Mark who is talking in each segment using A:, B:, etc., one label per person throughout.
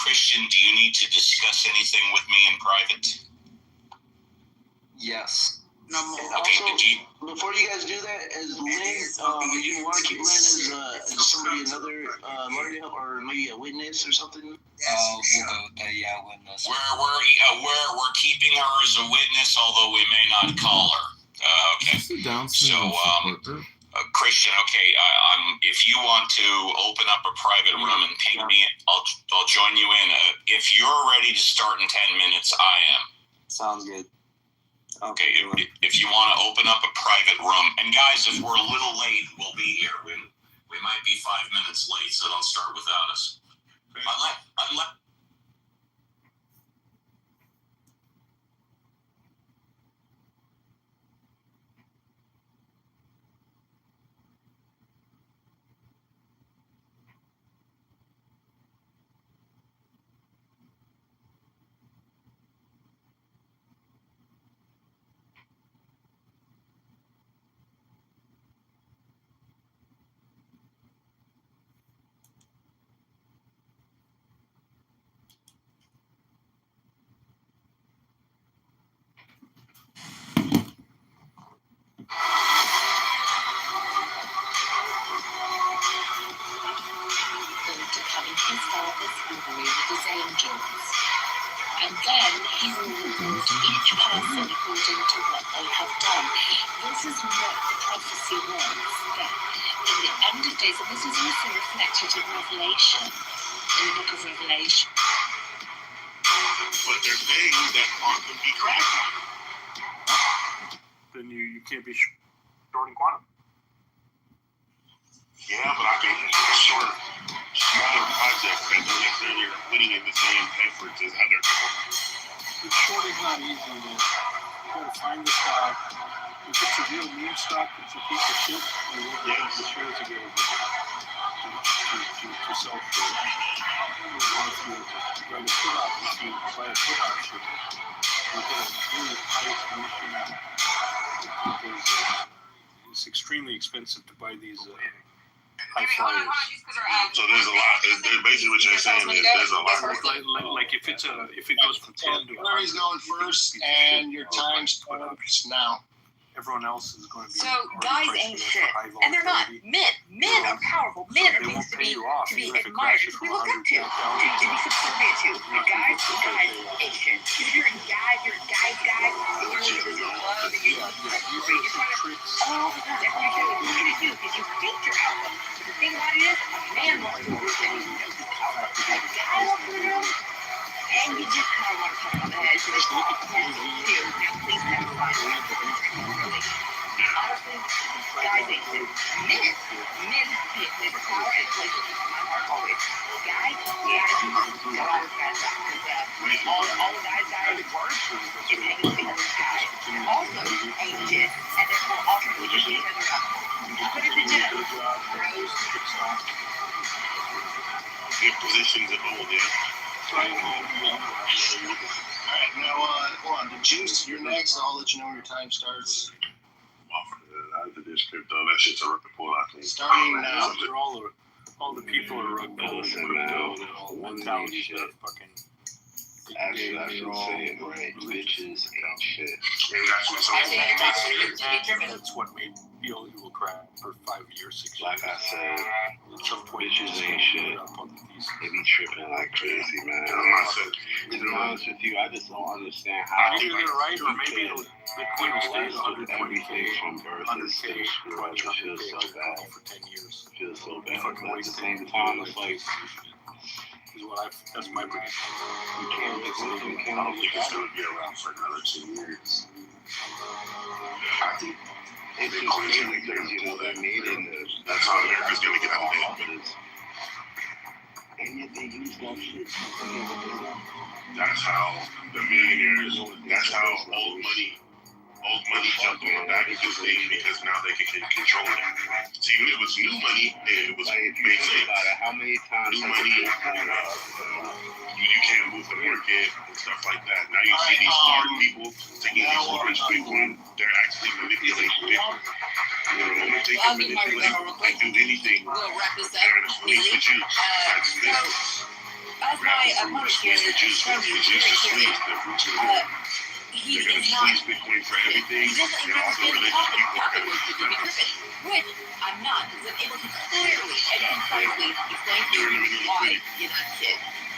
A: Christian, do you need to discuss anything with me in private?
B: Yes.
C: No,
A: Okay,
C: also, before you guys do that, as Lynn, you want to keep Lynn as somebody, another lawyer to help, or maybe a witness or something?
B: We'll go with that, witness.
A: We're keeping her as a witness, although we may not call her. Okay. So, Christian, okay, if you want to open up a private room and ping me, I'll join you in. If you're ready to start in 10 minutes, I am.
B: Sounds good.
A: Okay, if you want to open up a private room, and guys, if we're a little late, we'll be here. We might be 5 minutes late, so don't start without us. Unless
D: his father's glory with his angels. And then he will reward each person according to what they have done. This is what the prophecy was, that in the end of days, and this is also reflected in Revelation, in the book of Revelation.
E: But they're saying that quantum be crashing.
F: Then you can't be shorting quantum.
E: Yeah, but I think short smaller projects that don't necessarily are putting in the same efforts as other people.
F: The shorting's not easy, man. You gotta find the stock. If it's a real meme stock, it's a piece of shit, you will get the shares available to sell for. If you run a put option, buy a put option, you get a really high commission because it's extremely expensive to buy these high flyers.
E: So there's a lot. There's basically what you're saying is there's a lot.
F: Like if it goes from 10 to 100.
C: Larry's going first, and your time starts now.
F: Everyone else is going to be.
G: So guys ain't shit, and they're not. Men are powerful. Men are things to be admired, to be looked up to be subservient to. The guys ain't shit. If you're a guy, and you're really in love, and you're trying to. Oh, that's what you're gonna do because you think you're alpha. But the thing about it is, a man wants to work and he knows his power. A guy wants to do. And you just kind of want to put on the head. So it's now please have fun. Honestly, guys ain't shit. Men get power and places in my heart always. Guys, they're always guys out. Because all the guys that are worse is hanging with other guys. Also, ain't shit. And therefore, ultimately, just each other up. Put it together. Bros.
E: Good positions of old, yeah.
C: Alright, now, hold on. The Juice, you're next. I'll let you know when your time starts.
E: After this crypto, that shit's a rug to pull out.
C: Starting now.
F: All the people are rug pulling crypto and all mentalities that fucking.
H: Actually, I should say it right. Bitches ain't shit.
F: That's what made BLU crap for 5 years, 6 years.
H: Like I said,
F: At some point,
H: bitches ain't shit. They be tripping like crazy, man. To be honest with you, I just don't understand how.
F: Either they're right, or maybe Bitcoin will stay at 120K,
H: everything from birth is
F: 100K,
H: screwed up. It feels so bad.
F: for 10 years.
H: It feels so bad. But at the same time, it's like,
F: That's my prediction.
H: you can't just look
E: I don't think it's going to be around for another 2 years. I think
H: it's just really crazy that they made it.
E: that's how America's going to get out of it.
H: And yet they use that shit.
E: That's how the millionaires, that's how old money jumped on the back of this thing because now they can control it. See, when it was new money, it was
H: Like, if you
E: made
H: think
E: sense.
H: about it, how many times
E: New
H: have
E: money, you can't move the market and stuff like that. Now you see these smart people taking these large people and they're actually manipulating people. You know, they can manipulate and do anything.
G: We'll wrap this up.
E: They're going to squeeze the juice. That's business.
G: as my opponent here showed you very clearly, he is not.
E: Bitcoin for everything.
G: He doesn't even understand the topic was to be Griffin, which I'm not. Was able to clearly and concisely explain to you why you're not shit.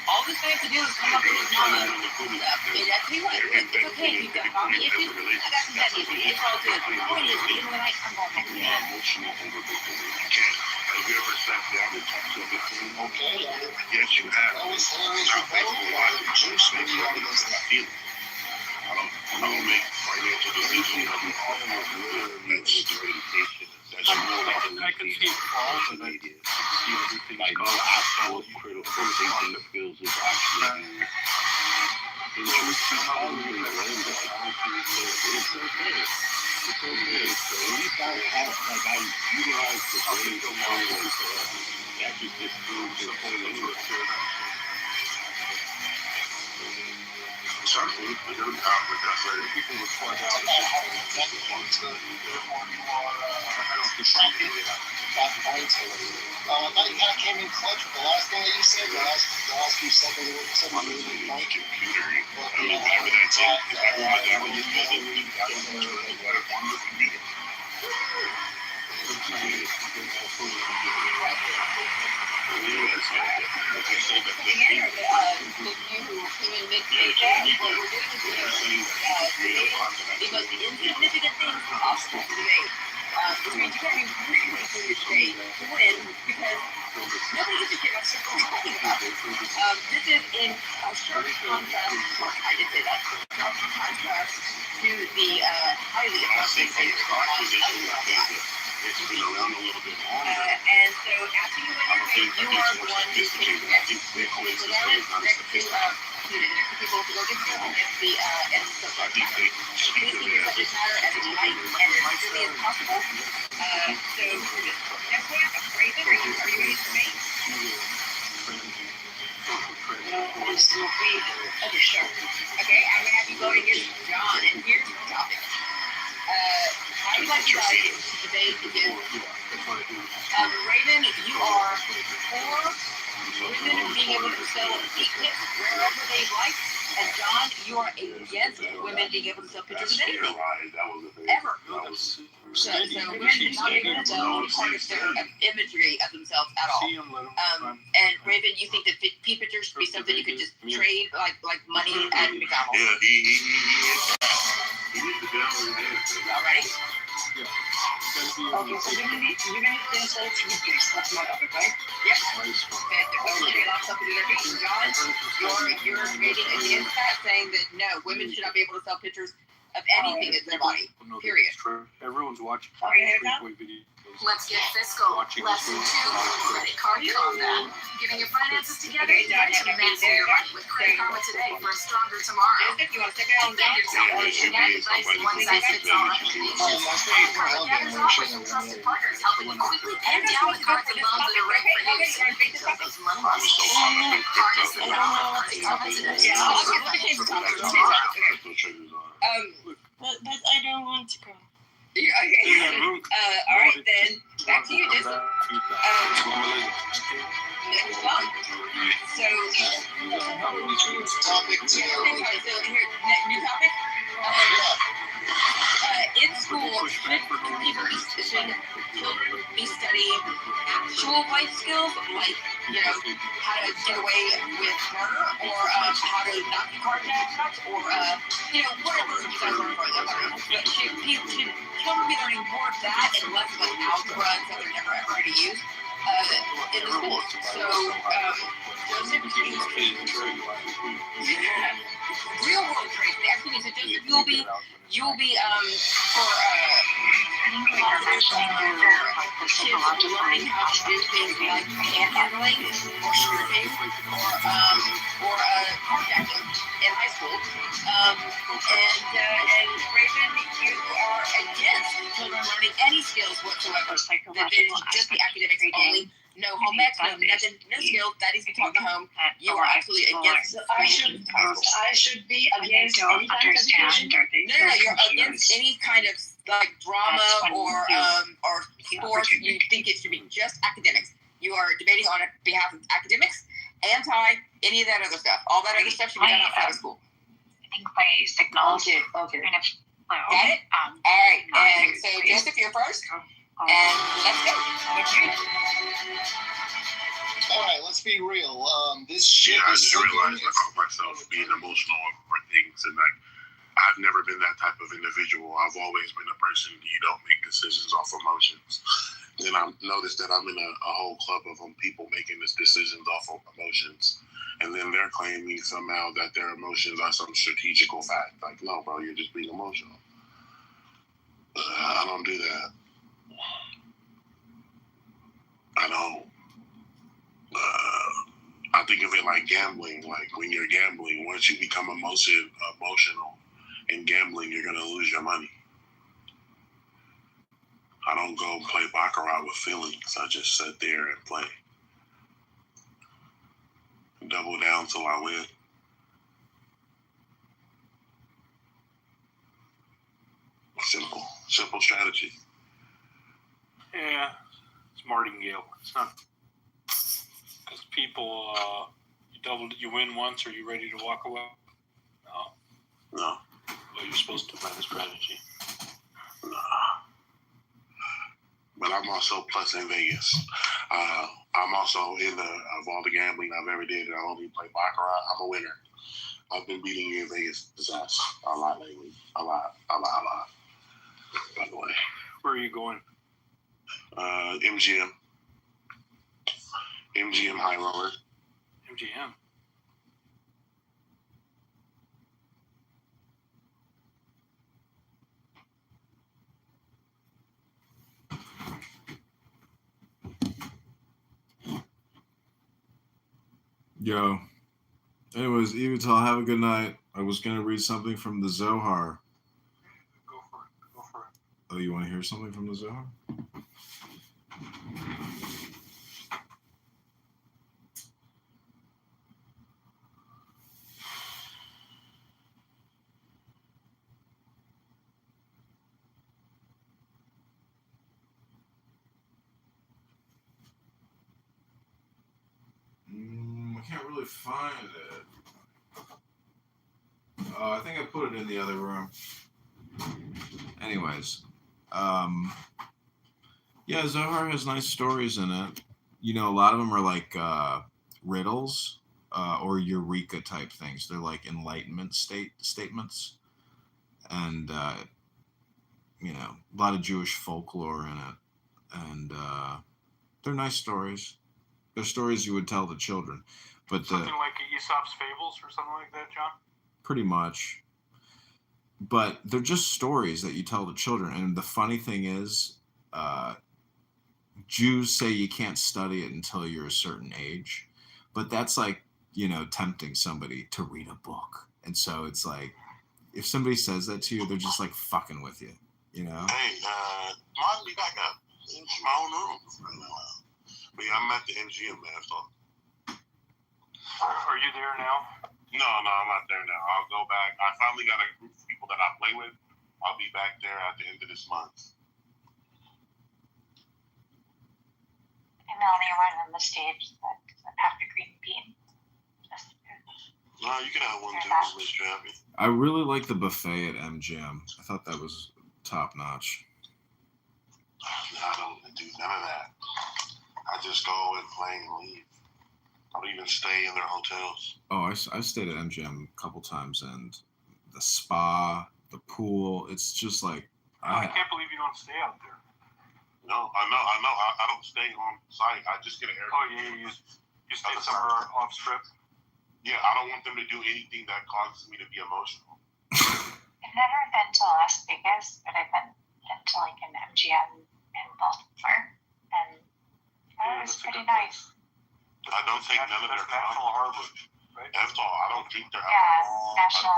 G: All this man have to do is come up with his mama stuff. And that's what. It's okay if you've got mommy issues. I got some daddy issues. It's all good. The point is, at the end of the night, I'm going back to dad.
E: Have you ever sat down and talked to a Bitcoin?
F: Okay.
E: Yes, you have.
F: That was hilarious.
E: Not based on why the juice makes you have those feelings. I don't make financial decisions. That's meditation. That's more like
F: I can see it fall, but I can see everything.
H: Like no actual critical thinking skills is actually in truth. How do you learn that? It's okay. It's okay. So at least I have, like, I utilize the brain so long that actually just proves the point anyway.
E: Certainly, we don't have with that for people with 4,000.
F: I don't think that points. I thought you kind of came in clutch with the last thing that you said. The last few seconds of
E: I'm on the computer. Whatever that is, if I want that when you build it, we got to do it on the computer.
G: The most insignificant things possible to debate. Which means you can't even really for your state to win because nobody gives a shit about shit we're talking about. This is in a sharp contrast, I did say that, sharp contrast to the highly effective
E: It's been around a little bit longer.
G: and so after you win your game, you are the one who takes the next. So now it's next to people to go get them against the subject matter. Basically, the subject matter as light and as quickly as possible. So next one, Raven, are you ready for me? Okay, sure. Okay, I'm gonna have you go against John, and here's the topic. How do you like to debate against Raven? You are for women being able to sell feet pics wherever they like, and John, you are against women being able to sell pictures of anything ever. So women should not be able to sell part of their imagery of themselves at all. And Raven, you think that feet pictures should be something you could just trade like money at McDonald's?
E: Yeah, he
G: All right.
D: Okay, so you're gonna say feet pics. That's my topic, right?
G: Yes. John, you're debating against that, saying that no, women should not be able to sell pictures of anything in their body. Period.
F: Everyone's watching videos.
I: Let's get fiscal. Lesson 2, credit card combat. Getting your finances together to master your money with Credit Karma today for a stronger tomorrow.
G: You want to stick it on down?
I: One-size-fits-all recommendations. Credit Karma gathers offers from trusted partners, helping you quickly pay down the cards and loans that are right for you. So you can those money lost. Harness the power of Credit Karma today.
D: But I don't want to go.
G: Okay. All right then. Back to you, Jason. Next one. So,
F: Topic 2.
G: so here, new topic. In school, should children be studying actual life skills, like, you know, how to get away with murder, or how to not be carjacked, or, you know, whatever you guys learn for them. But should children be learning more of that and less of like algebra and stuff they're never ever going to use in the schools? So, Joseph, real world trades. They actually need to Joseph, you'll be for kids learning how to do things like panhandling or stripping or carjacking in high school. And Raven, you are against children learning any skills whatsoever. That is just the academics only. No home ec, no nothing, no skills. Daddy's be talking home. You are absolutely against.
D: I should be against any kind of education.
G: No, you're against any kind of like drama or sports. You think it should be just academics. You are debating on behalf of academics, anti any of that other stuff. All that other stuff should be done outside of school.
I: I think my signals
G: Okay.
I: kind of low.
G: Got it? All right. And so, Joseph, you're first. And let's go.
F: All right, let's be real. This shit
E: I
F: is
E: just realized I caught myself being emotional over things, and like I've never been that type of individual. I've always been a person you don't make decisions off emotions. And I've noticed that I'm in a whole club of people making these decisions off of emotions. And then they're claiming somehow that their emotions are some strategical fact. Like, no, bro, you're just being emotional. I don't do that. I don't. I think of it like gambling. Like when you're gambling, once you become emotional in gambling, you're going to lose your money. I don't go play baccarat with feelings. I just sit there and play. Double down till I win. Simple strategy.
F: Yeah, it's martingale. It's not because people you win once. Are you ready to walk away? No.
E: No.
F: Well, you're supposed to by the strategy.
E: Nah. But I'm also plus in Vegas. I'm also of all the gambling I've ever did, and I only play baccarat. I'm a winner. I've been beating you in Vegas ass a lot lately. A lot. By the way.
F: Where are you going?
E: MGM High Roller.
F: MGM.
J: Yo. Anyways, Evital, have a good night. I was going to read something from the Zohar.
F: Go for it.
J: Oh, you want to hear something from the Zohar? I can't really find it. I think I put it in the other room. Anyways, yeah, Zohar has nice stories in it. You know, a lot of them are like riddles or eureka type things. They're like enlightenment statements, and you know, a lot of Jewish folklore in it, and they're nice stories. They're stories you would tell to children, but
F: something like Aesop's Fables or something like that, John.
J: Pretty much. But they're just stories that you tell to children. And the funny thing is, Jews say you can't study it until you're a certain age. But that's like, you know, tempting somebody to read a book. And so it's like, if somebody says that to you, they're just like fucking with you, you know?
E: Hey, mod me back up. It's my own room. But yeah, I'm at the MGM, man. So.
F: Are you there now?
E: No, I'm not there now. I'll go back. I finally got a group of people that I play with. I'll be back there at the end of this month.
I: I'm the only one on the stage that doesn't have the green bean.
E: No, you can have one too, Miss Trappy.
J: I really like the buffet at MGM. I thought that was top notch.
E: No, I don't do none of that. I just go and play and leave. I don't even stay in their hotels.
J: Oh, I stayed at MGM a couple times, and the spa, the pool, it's just like...
F: I can't believe you don't stay out there.
E: No, I know. I don't stay on site. I just get an Airbnb.
F: Oh, yeah, you stay somewhere off strip?
E: Yeah, I don't want them to do anything that causes me to be emotional.
I: I've never been to Las Vegas, but I've been to like an MGM in Baltimore, and it was pretty nice.
E: I don't take none of their
F: National Harbor, right?
E: That's all. I don't drink their
I: alcohol.
F: National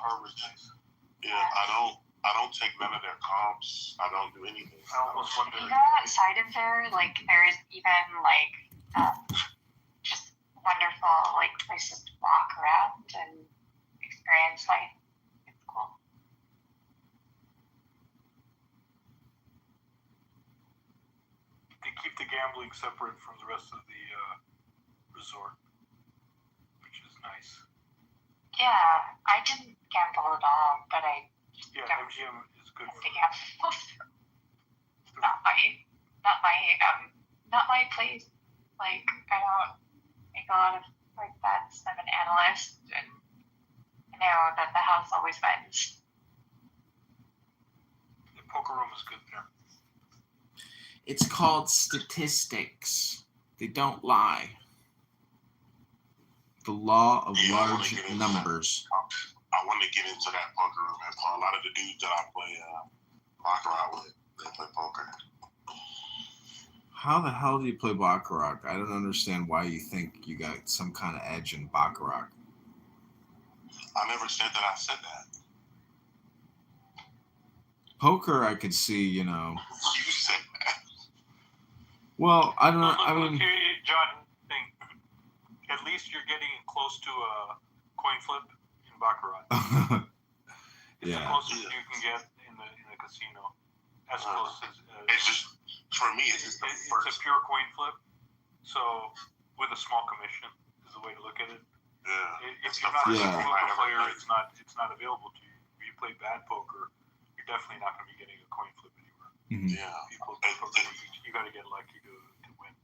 I: Harbor
F: is nice.
E: Yeah, I don't take none of their comps. I don't do anything.
F: I almost wonder.
I: You know, outside of there, like there's even like just wonderful like places to walk around and experience life. It's cool.
F: They keep the gambling separate from the rest of the resort. nice.
I: Yeah, I didn't gamble at all, but I.
F: Yeah, MGM is good.
I: To gamble. Not my place. Like, I don't make a lot of like bets. I'm an analyst, and I know that the house always wins.
F: The poker room is good there.
J: It's called statistics. They don't lie. The law of large numbers.
E: I want to get into that poker room. And a lot of the dudes that I play baccarat with, they play poker.
J: How the hell do you play baccarat? I don't understand why you think you got some kind of edge in baccarat.
E: I never said that I said that.
J: Poker, I could see, you know.
E: You said that.
J: Well, I don't know. I mean,
F: here, John, think at least you're getting close to a coin flip in baccarat. It's the closest you can get in the casino. As close as.
E: It's just for me. It's just
F: it's a pure coin flip. So with a small commission is the way to look at it.
E: Yeah.
F: If you're not a poker player, it's not available to you. If you play bad poker, you're definitely not going to be getting a coin flip anywhere.
J: Mm-hmm.
E: Yeah.
F: You got to get lucky to win.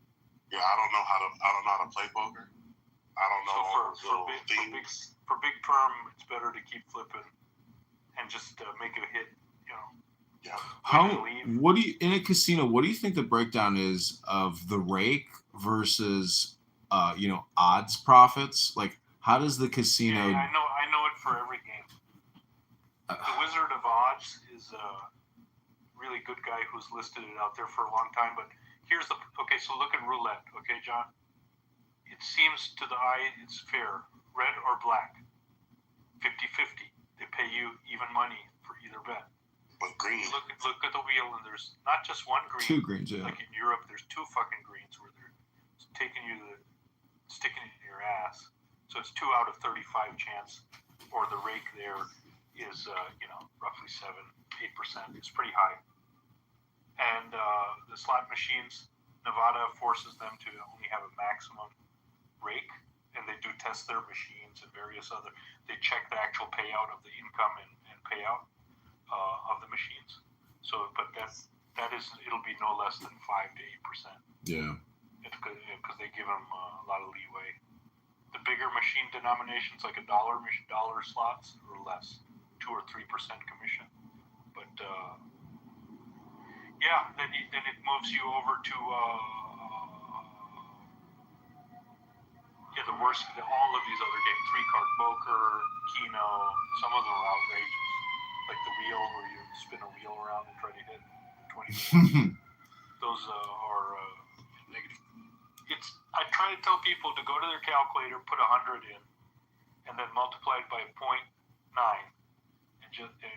E: Yeah, I don't know how to play poker. I don't know.
F: So for big term, it's better to keep flipping and just make it a hit. You know.
E: Yeah.
J: What do you in a casino? What do you think the breakdown is of the rake versus, odds profits? Like, how does the casino?
F: Yeah, I know it for every game. The Wizard of Odds is a really good guy who's listed it out there for a long time. But here's so look at roulette, okay, John? It seems to the eye it's fair, red or black, 50-50. They pay you even money for either bet.
E: But green.
F: Look at the wheel, and there's not just one green.
J: Two greens, yeah.
F: Like in Europe, there's two fucking greens where they're sticking it in your ass. So it's 2 out of 35 chance, or the rake there is roughly 7-8%. It's pretty high. And the slot machines, Nevada forces them to only have a maximum rake, and they do test their machines and various other. They check the actual payout of the income and payout of the machines. So, but it'll be no less than 5 to 8%.
J: Yeah.
F: Because they give them a lot of leeway. The bigger machine denominations, like dollar slots, or less, 2 or 3% commission. But then it moves you over to the worst. All of these other games, 3-card poker, Keno. Some of them are outrageous, like the wheel where you spin a wheel around and try to hit 20. Those are negative. I try to tell people to go to their calculator, put 100 in, and then multiply it by 0.9, and just 10%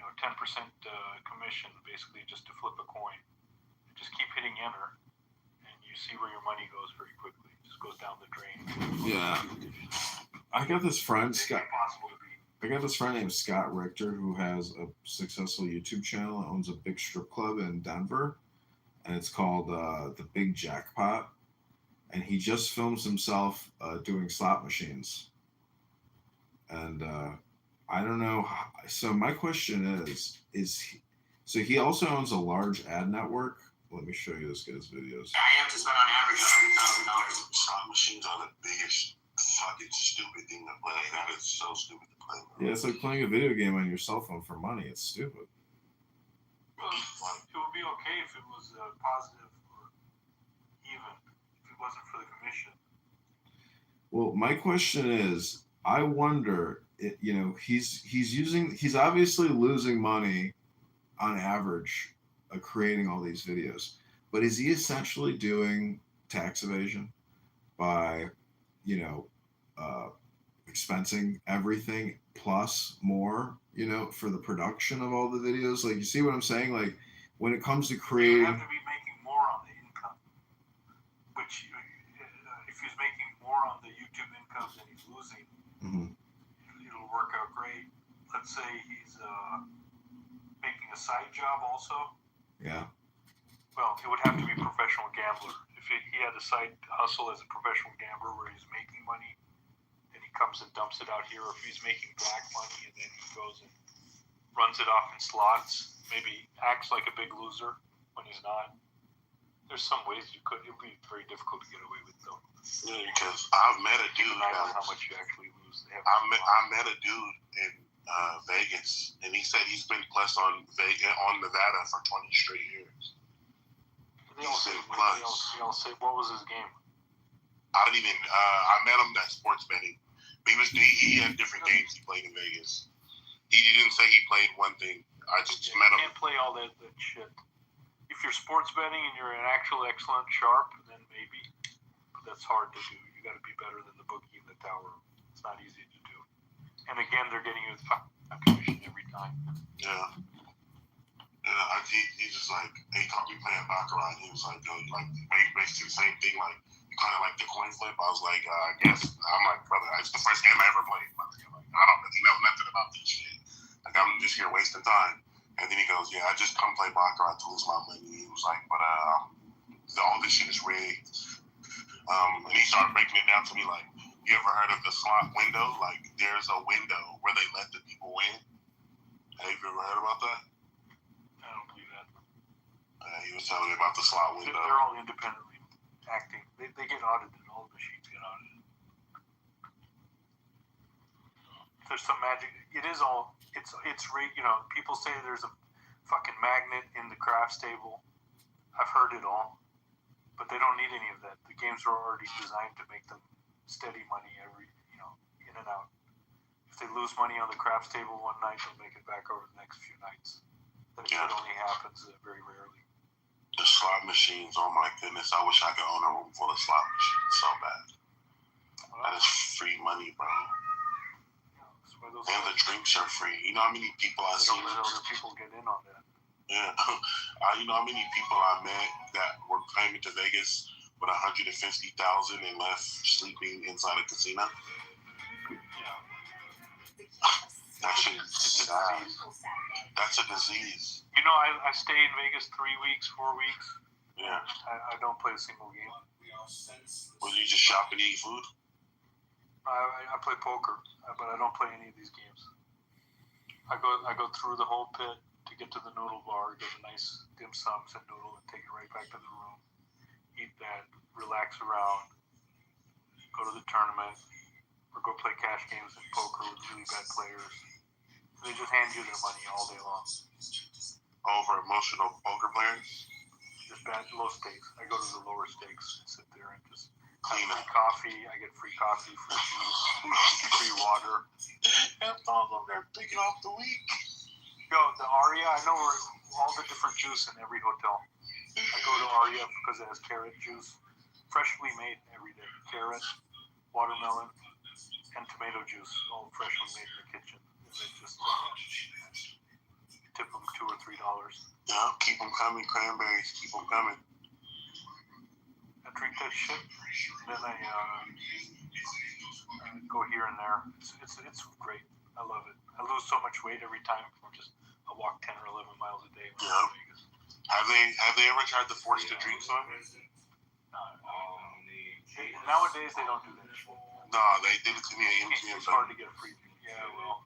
F: commission, basically just to flip a coin. And just keep hitting enter, and you see where your money goes very quickly. It just goes down the drain.
J: Yeah. I got this friend Scott. I got this friend named Scott Richter who has a successful YouTube channel and owns a big strip club in Denver, and it's called The Big Jackpot. And he just films himself doing slot machines. And I don't know. So my question so he also owns a large ad network. Let me show you this guy's videos.
C: I have to spend on average $100,000.
E: Slot machines are the biggest fucking stupid thing to play. That is so stupid to play.
J: Yeah, it's like playing a video game on your cell phone for money. It's stupid.
F: Well, it would be okay if it was positive or even. Wasn't for the commission.
J: Well, my question is, I wonder, he's obviously losing money on average creating all these videos, but is he essentially doing tax evasion by, expensing everything plus more, for the production of all the videos? Like, you see what I'm saying? Like, when it comes to creating.
F: You have to be making more on the income. Which, if he's making more on the YouTube income than he's losing, it'll work out great. Let's say he's making a side job also.
J: Yeah.
F: Well, it would have to be a professional gambler. If he had a side hustle as a professional gambler where he's making money, then he comes and dumps it out here, or if he's making black money and then he goes and runs it off in slots, maybe acts like a big loser when he's not. There's some ways you could. It would be very difficult to get away with, though.
E: Yeah, because I've met a dude.
F: I don't know how much you actually lose.
E: I met a dude in Vegas, and he said he's been plus on Nevada for 20 straight years.
F: They all say, what was his game?
E: I didn't even. I met him at sports betting. But he had different games he played in Vegas. He didn't say he played one thing. I just met him.
F: You can't play all that shit. If you're sports betting and you're an actual excellent sharp, then maybe. But that's hard to do. You got to be better than the bookie in the tower. It's not easy to do. And again, they're getting you the commission every time.
E: Yeah. Yeah, he's just like, he caught me playing baccarat. He was like, basically the same thing. Like, you kind of like the coin flip. I was like, I guess. I'm like, brother, it's the first game I ever played. I'm like, I don't really know nothing about this shit. Like, I'm just here wasting time. And then he goes, yeah, I just come play baccarat to lose my money. He was like, but all this shit is rigged. And he started breaking it down to me like, you ever heard of the slot window? Like, there's a window where they let the people win. Have you ever heard about that?
F: I don't believe that.
E: He was telling me about the slot window.
F: They're all independently acting. They get audited. All the machines get audited. There's some magic. It is all. It's you know. People say there's a fucking magnet in the craps table. I've heard it all, but they don't need any of that. The games are already designed to make them steady money in and out. If they lose money on the craps table one night, they'll make it back over the next few nights. That shit only happens very rarely.
E: The slot machines, oh my goodness, I wish I could own a room full of slot machines so bad. That is free money, bro. And the drinks are free. You know how many people I see?
F: Don't let other people get in on that.
E: Yeah. You know how many people I met that were coming to Vegas with $150,000 and left sleeping inside a casino?
F: Yeah.
E: That shit is sad. That's a disease.
F: You know, I stay in Vegas 3 weeks, 4 weeks.
E: Yeah.
F: I don't play a single game.
E: Well, you just shop and eat food?
F: I play poker, but I don't play any of these games. I go through the whole pit to get to the noodle bar, get a nice dim sums and noodle, and take it right back to the room. Eat that, relax around, go to the tournament, or go play cash games and poker with really bad players. They just hand you their money all day long.
E: Over emotional poker players?
F: Just bad, low stakes. I go to the lower stakes and sit there and just
E: clean up.
F: Coffee. I get free coffee, free juice, free water.
E: That's all of them picking off the week.
F: Yo, the Aria, I know all the different juice in every hotel. I go to Aria because it has carrot juice, freshly made every day. Carrot, watermelon, and tomato juice, all freshly made in the kitchen. And they just tip them $2 or $3.
E: Yeah, keep them coming, cranberries, keep them coming.
F: I drink that shit, and then I go here and there. It's great. I love it. I lose so much weight every time. I walk 10 or 11 miles a day.
E: Yeah. Vegas. Have they ever tried to force the drinks on?
F: Nowadays they don't do that shit.
E: No, they did it to me at MGM.
F: It's hard to get a free drink. Yeah, well,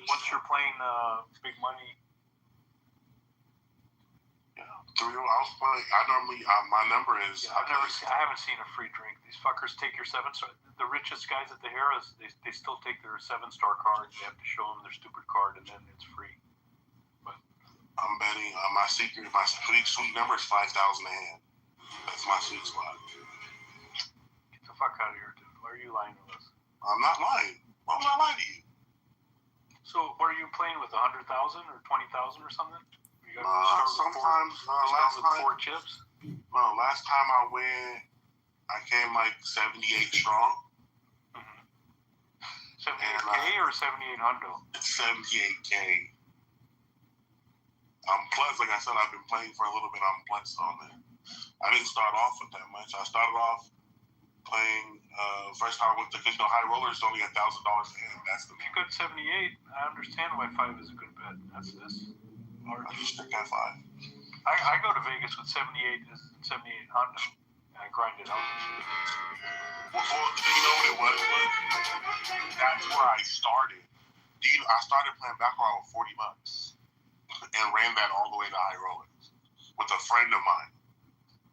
F: once you're playing big money.
E: I was playing. I normally my number is.
F: Yeah, I haven't seen a free drink. These fuckers take your 7-star. The richest guys at the Harrah's, they still take their 7-star cards. You have to show them their stupid card, and then it's free. But
E: I'm betting my sweet number is 5,000 a hand. That's my sweet spot.
F: Get the fuck out of here, dude. Why are you lying to us?
E: I'm not lying. Why would I lie to you?
F: So, what are you playing with? 100,000 or 20,000 or something?
E: Sometimes last time
F: 4 chips.
E: No, last time I went, I came like 78 strong.
F: 78K or 7800?
E: It's 78K. Plus, like I said, I've been playing for a little bit. I'm blessed on it. I didn't start off with that much. I started off playing. First time I went to casino, high rollers only $1,000 a hand. That's the.
F: If you got 78, I understand why 5 is a good bet. That's this.
E: I just stick at 5.
F: I go to Vegas with 78 and 78 Honda, and I grind it out.
E: Well, you know what it was? That's where I started. I started playing baccarat with $40 and ran that all the way to high rollers with a friend of mine.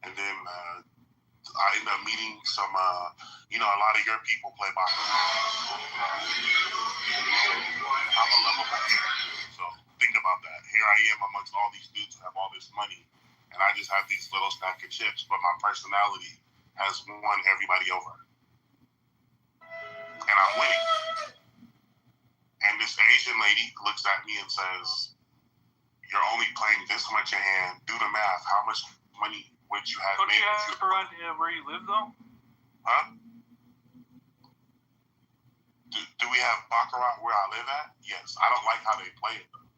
E: And then I ended up meeting some, a lot of your people play baccarat. I'm a level player. So think about that. Here I am amongst all these dudes who have all this money, and I just have these little stack of chips, but my personality has won everybody over. And I'm winning. And this Asian lady looks at me and says, "You're only playing this much a hand. Do the math. How much money would you have made?"
F: Don't you have around where you live, though?
E: Huh? Do we have baccarat where I live at? Yes. I don't like how they play it, though.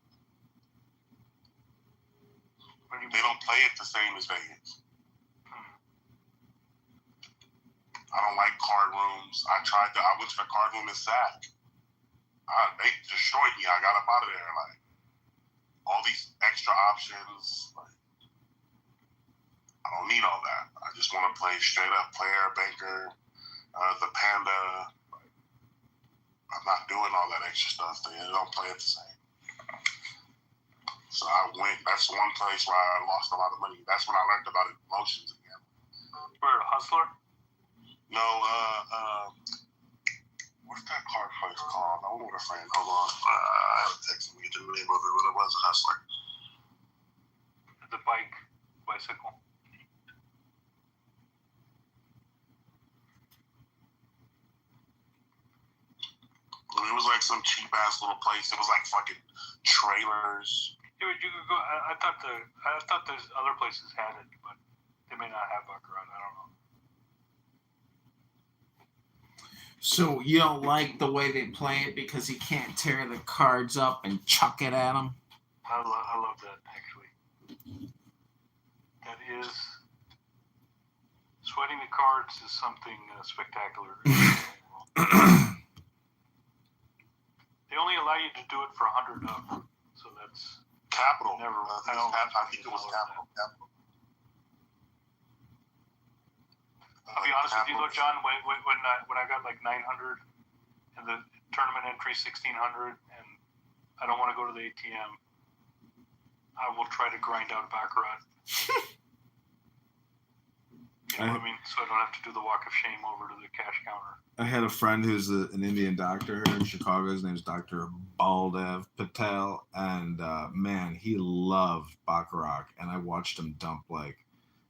E: They don't play it the same as Vegas. I don't like card rooms. I went to the card room in SAC. They destroyed me. I got up out of there. Like, all these extra options. Like, I don't need all that. I just want to play straight up player, banker, the panda. Like, I'm not doing all that extra stuff. They don't play it the same. So I went. That's one place where I lost a lot of money. That's when I learned about emotions again.
F: Where, Hustler?
E: No, what's that card place called? I wonder what a friend. Hold on. I have to text him to get the name of it. What it was, a Hustler.
F: The bicycle.
E: It was like some cheap ass little place. It was like fucking trailers.
F: Yeah, but you could go. I thought there's other places had it, but they may not have baccarat. I don't know.
J: So you don't like the way they play it because you can't tear the cards up and chuck it at them?
F: I love that, actually. That is... Sweating the cards is something spectacular. They only allow you to do it for 100 up, so that's...
E: Capital.
F: I
E: think it was Capital.
F: I'll be honest with you though, John, when I got like 900 and the tournament entry 1600 and I don't want to go to the ATM, I will try to grind out baccarat. You know what I mean? So I don't have to do the walk of shame over to the cash counter.
J: I had a friend who's an Indian doctor here in Chicago. His name's Dr. Baldev Patel. And man, he loved baccarat. And I watched him dump like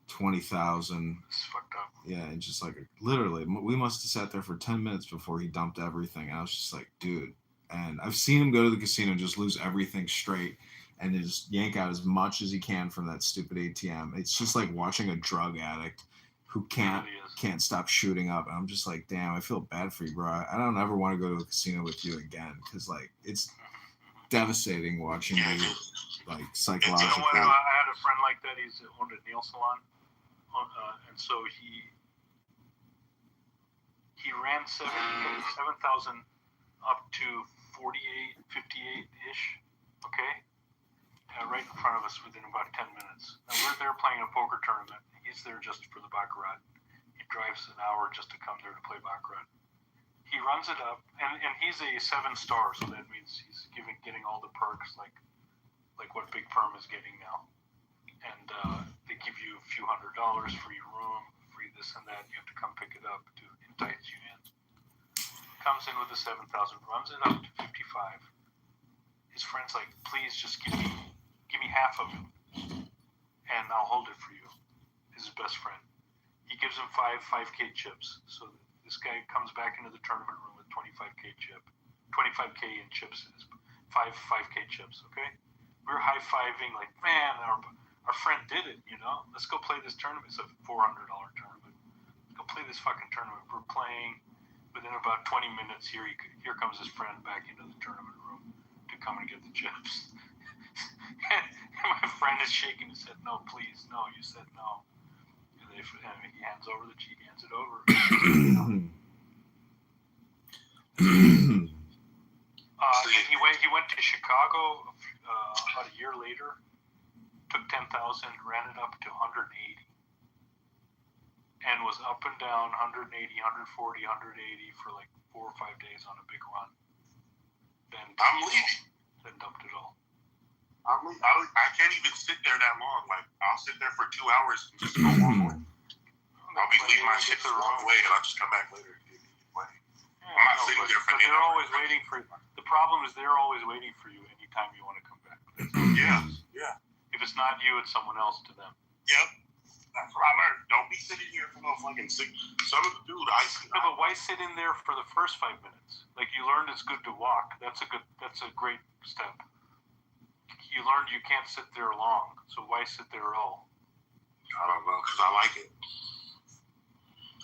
J: 20,000.
F: It's fucked up.
J: Yeah, and just like literally, we must have sat there for 10 minutes before he dumped everything. And I was just like, dude. And I've seen him go to the casino and just lose everything straight and just yank out as much as he can from that stupid ATM. It's just like watching a drug addict who can't stop shooting up. And I'm just like, damn, I feel bad for you, bro. I don't ever want to go to a casino with you again because like it's devastating watching you like psychologically.
F: You know what? I had a friend like that. He's owned a nail salon. And so he ran 7,000 up to 48, 58-ish, okay? Right in front of us within about 10 minutes. Now, we're there playing a poker tournament. He's there just for the baccarat. He drives an hour just to come there to play baccarat. He runs it up, and he's a 7-star, so that means he's getting all the perks like what Big Perm is getting now. And they give you a few $100, free room, free this and that. You have to come pick it up to entice you in. Comes in with the 7,000, runs it up to 55. His friend's like, please just give me half of it, and I'll hold it for you. His best friend. He gives him 5K chips. So this guy comes back into the tournament room with 25K in chips. 5K chips. Okay, we're high-fiving like, man, our friend did it, you know? Let's go play this tournament. It's a $400 tournament. Let's go play this fucking tournament. We're playing. Within about 20 minutes, here comes his friend back into the tournament room to come and get the chips. And my friend is shaking his head, no, please, no, you said no. And he hands over the cheat, hands it over. Then he went to Chicago about a year later. Took 10,000, ran it up to 180. and was up and down 180, 140, 180 for like 4 or 5 days on a big run. Then
E: I'm leaving.
F: Then dumped it all.
E: I can't even sit there that long. Like, I'll sit there for 2 hours and just go one more. I'll be leaving my shit the wrong way, and I'll just come back later. I'm not sitting there for 8
F: they're
E: hours.
F: always waiting for you. The problem is they're always waiting for you anytime you want to come back.
E: Yeah.
F: If it's not you, it's someone else to them.
E: Yep. That's what I learned. Don't be sitting here for no fucking sick. Some of the dude I see.
F: No, but why sit in there for the first 5 minutes? Like, you learned it's good to walk. That's a great step. You learned you can't sit there long, so why sit there at all?
E: I don't know, because I like it.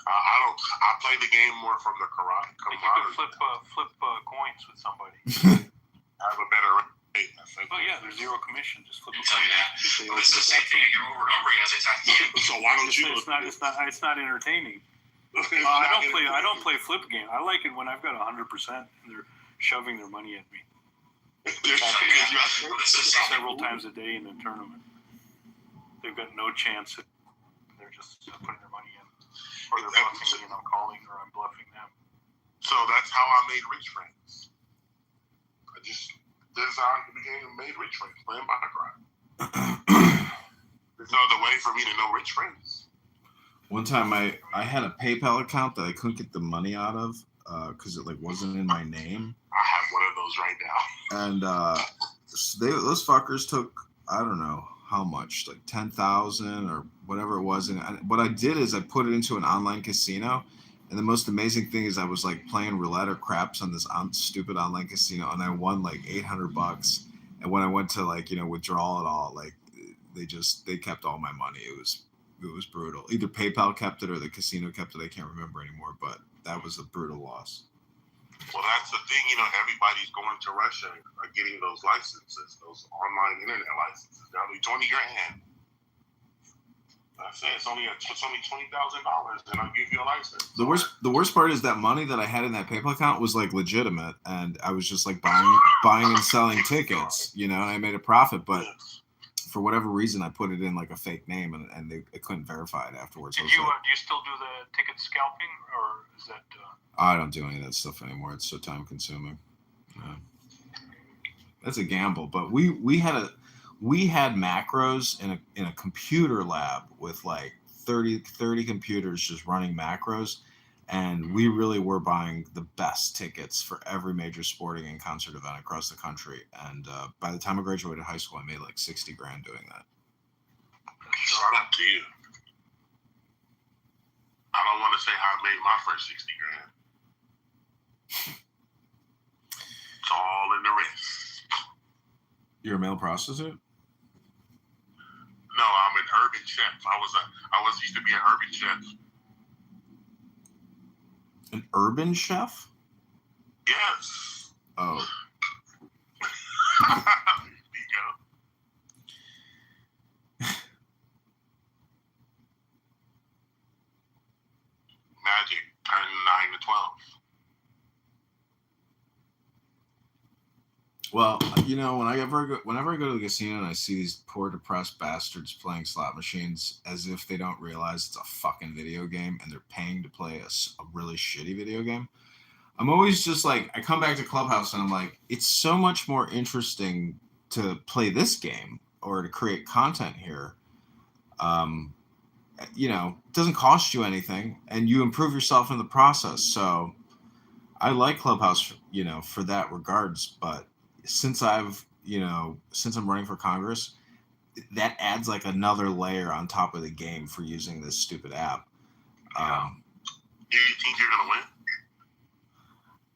E: I play the game more from the karate.
F: Like, you could flip coins with somebody.
E: I have a better rate.
F: Oh yeah, there's zero commission. Just flip a
A: Tell
F: coin.
A: you that. But it's the same thing over and over again as it's
E: So why don't you?
F: It's not entertaining. I don't play flip game. I like it when I've got 100% and they're shoving their money at me. Several times a day in the tournament. They've got no chance. They're just putting their money in. Or they're bluffing me and I'm calling, or I'm bluffing them.
E: So that's how I made rich friends. I just designed the game and made rich friends, playing Minecraft. There's no other way for me to know rich friends.
J: One time I had a PayPal account that I couldn't get the money out of because it wasn't in my name.
E: I have one of those right now.
J: And those fuckers took, I don't know how much, like 10,000 or whatever it was. And what I did is I put it into an online casino. And the most amazing thing is I was like playing roulette or craps on this stupid online casino, and I won like $800. And when I went to withdraw it all, they kept all my money. It was brutal. Either PayPal kept it or the casino kept it. I can't remember anymore, but that was a brutal loss.
E: Well, that's the thing, everybody's going to Russia and getting those licenses, those online internet licenses. That'll be $20,000. That's it. It's only $20,000, and I'll give you a license.
J: The worst part is that money that I had in that PayPal account was legitimate, and I was just buying and selling tickets, and I made a profit. But for whatever reason, I put it in a fake name, and they couldn't verify it afterwards.
F: Do you still do the ticket scalping, or is that?
J: I don't do any of that stuff anymore. It's so time consuming. Yeah. That's a gamble. But we had macros in a computer lab with 30 computers just running macros, and we really were buying the best tickets for every major sporting and concert event across the country. And by the time I graduated high school, I made $60,000 doing that.
E: Shout out to you. I don't want to say how I made my first $60,000. It's all in the wrist.
J: You're a male prostitute?
E: No, I'm an urban chef. I used to be an urban chef.
J: An urban chef?
E: Yes.
J: Oh.
E: There you go. Magic turning 9 to 12.
J: Well, whenever I go to the casino and I see these poor depressed bastards playing slot machines as if they don't realize it's a fucking video game and they're paying to play a really shitty video game, I'm always just I come back to Clubhouse and I'm like, it's so much more interesting to play this game or to create content here. It doesn't cost you anything and you improve yourself in the process. So I like Clubhouse, for that regards, but since I'm running for Congress, that adds another layer on top of the game for using this stupid app.
E: Do you think you're gonna win?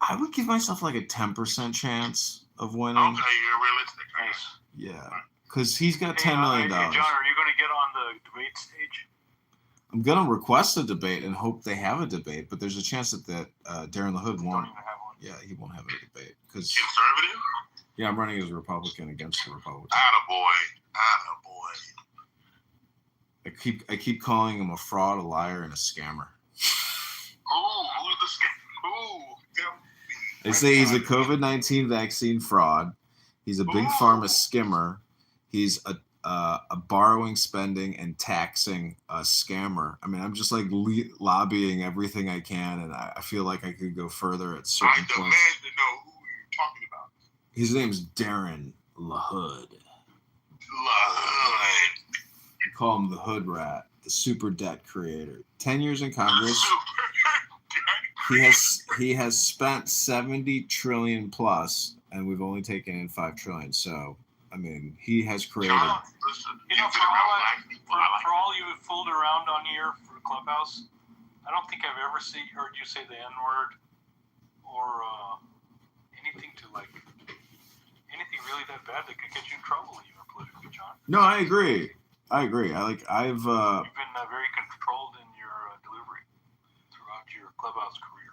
J: I would give myself a 10% chance of winning.
E: Okay, you're realistic. Nice.
J: Yeah, because he's got $10 million.
F: Hey, John, are you going to get on the debate stage?
J: I'm gonna request a debate and hope they have a debate, but there's a chance that Darren LaHood won't.
F: Don't even have one.
J: Yeah, he won't have a debate because.
E: Conservative?
J: Yeah, I'm running as a Republican against the Republican.
E: Attaboy.
J: I keep calling him a fraud, a liar, and a scammer.
E: Who's the scammer?
J: They say he's a COVID-19 vaccine fraud. He's a big pharma skimmer. He's a borrowing, spending, and taxing scammer. I mean, I'm just like lobbying everything I can, and I feel like I could go further at certain points.
E: I demand to know who you're talking about.
J: His name's Darren LaHood.
E: LaHood.
J: We call him the Hood Rat, the super debt creator. 10 years in Congress. He has spent 70 trillion plus, and we've only taken in 5 trillion. So, I mean, he has created.
E: Listen,
F: You know, for all you who fooled around on here for Clubhouse, I don't think I've ever heard you say the N-word or anything anything really that bad that could get you in trouble, even politically, John.
J: No, I agree. I've
F: You've been very controlled in your delivery throughout your Clubhouse career.